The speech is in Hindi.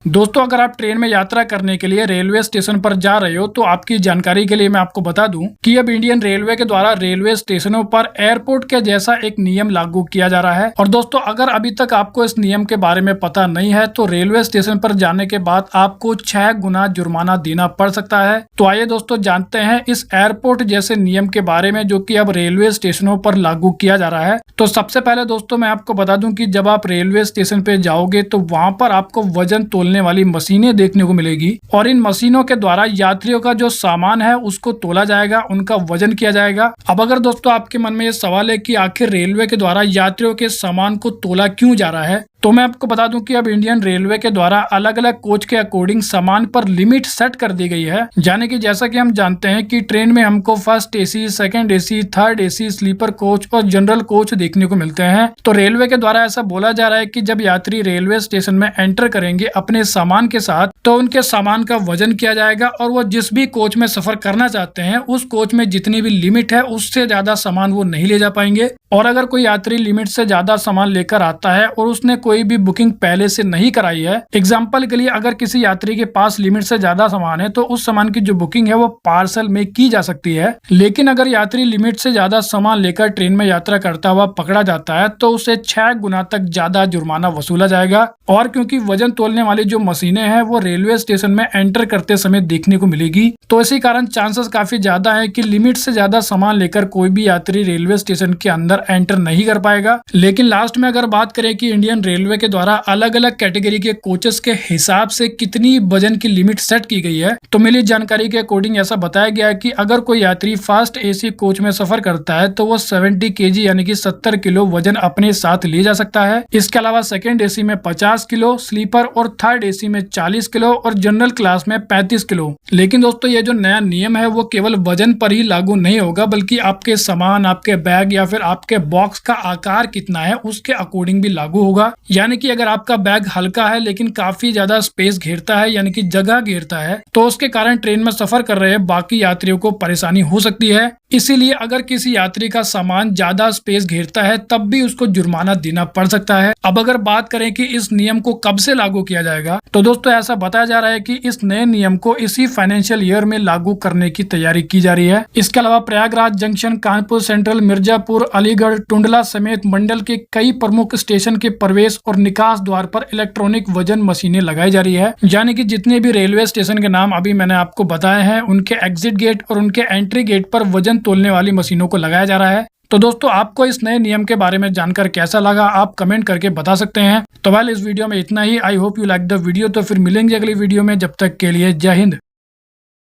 दोस्तों, अगर आप ट्रेन में यात्रा करने के लिए रेलवे स्टेशन पर जा रहे हो तो आपकी जानकारी के लिए मैं आपको बता दूं कि अब इंडियन रेलवे के द्वारा रेलवे स्टेशनों पर एयरपोर्ट के जैसा एक नियम लागू किया जा रहा है। और दोस्तों, अगर अभी तक आपको इस नियम के बारे में पता नहीं है तो रेलवे स्टेशन पर जाने के बाद आपको 6 गुना जुर्माना देना पड़ सकता है। तो आइए दोस्तों जानते हैं इस एयरपोर्ट जैसे नियम के बारे में, जो कि अब रेलवे स्टेशनों पर लागू किया जा रहा है। तो सबसे पहले दोस्तों मैं आपको बता दूं कि जब आप रेलवे स्टेशन पे जाओगे तो वहां पर आपको वजन तोलने वाली मशीनें देखने को मिलेगी और इन मशीनों के द्वारा यात्रियों का जो सामान है उसको तोला जाएगा, उनका वजन किया जाएगा। अब अगर दोस्तों आपके मन में ये सवाल है कि आखिर रेलवे के द्वारा यात्रियों के सामान को तोला क्यों जा रहा है, तो मैं आपको बता दूं कि अब इंडियन रेलवे के द्वारा अलग अलग कोच के अकॉर्डिंग सामान पर लिमिट सेट कर दी गई है। यानी कि जैसा कि हम जानते हैं कि ट्रेन में हमको first AC, second AC, third AC, sleeper coach और जनरल कोच देखने को मिलते हैं। तो रेलवे के द्वारा ऐसा बोला जा रहा है कि जब यात्री रेलवे स्टेशन में एंटर करेंगे अपने सामान के साथ, तो उनके सामान का वजन किया जाएगा और वो जिस भी कोच में सफर करना चाहते हैं उस कोच में जितनी भी लिमिट है उससे ज्यादा सामान वो नहीं ले जा पाएंगे। और अगर कोई यात्री लिमिट से ज्यादा सामान लेकर आता है और उसने कोई भी बुकिंग पहले से नहीं कराई है, एग्जाम्पल के लिए अगर किसी यात्री के पास लिमिट से ज्यादा सामान है तो उस सामान की जो बुकिंग है वो पार्सल में की जा सकती है। लेकिन अगर यात्री लिमिट से ज्यादा सामान लेकर ट्रेन में यात्रा करता हुआ पकड़ा जाता है तो उसे 6 गुना तक ज्यादा जुर्माना वसूला जाएगा। और क्योंकि वजन तोलने वाली जो मशीनें हैं वो रेलवे स्टेशन में एंटर करते समय देखने को मिलेगी, तो इसी कारण चांसेस काफी ज्यादा है कि लिमिट से ज्यादा सामान लेकर कोई भी यात्री रेलवे स्टेशन के अंदर एंटर नहीं कर पाएगा। लेकिन लास्ट में अगर बात करें कि इंडियन रेलवे के द्वारा अलग अलग कैटेगरी के कोचेस के हिसाब से कितनी वजन की लिमिट सेट की गई है, तो मिली जानकारी के अकॉर्डिंग ऐसा बताया गया है कि अगर कोई यात्री फर्स्ट एसी कोच में सफर करता है तो वो 70 केजी यानी कि 70 किलो वजन अपने साथ ले जा सकता है। इसके अलावा सेकंड एसी में 50 किलो, स्लीपर और थर्ड एसी में 40 किलो और जनरल क्लास में 35 किलो। लेकिन दोस्तों ये जो नया नियम है वो केवल वजन पर ही लागू नहीं होगा, बल्कि आपके सामान, आपके बैग या फिर आपके बॉक्स का आकार कितना है उसके अकॉर्डिंग भी लागू होगा। यानी कि अगर आपका बैग हल्का है लेकिन काफी ज्यादा स्पेस घेरता है यानी कि जगह घेरता है, तो उसके कारण ट्रेन में सफर कर रहे बाकी यात्रियों को परेशानी हो सकती है। इसीलिए अगर किसी यात्री का सामान ज्यादा स्पेस घेरता है तब भी उसको जुर्माना देना पड़ सकता है। अब अगर बात करें कि इस नियम को कब से लागू किया जाएगा, तो दोस्तों ऐसा बताया जा रहा है कि इस नए नियम को इसी फाइनेंशियल ईयर में लागू करने की तैयारी की जा रही है। इसके अलावा प्रयागराज जंक्शन, कानपुर सेंट्रल, मिर्जापुर, अलीगढ़, टुंडला समेत मंडल के कई प्रमुख स्टेशन के प्रवेश और निकास द्वार पर इलेक्ट्रॉनिक वजन मशीनें लगाई जा रही है। यानी कि जितने भी रेलवे स्टेशन के नाम अभी मैंने आपको बताए हैं उनके एग्जिट गेट और उनके एंट्री गेट पर वजन तोलने वाली मशीनों को लगाया जा रहा है। तो दोस्तों आपको इस नए नियम के बारे में जानकर कैसा लगा आप कमेंट करके बता सकते हैं। तो वेल इस वीडियो में इतना ही। I hope you like the video. तो फिर मिलेंगे अगली वीडियो में, जब तक के लिए जय हिंद।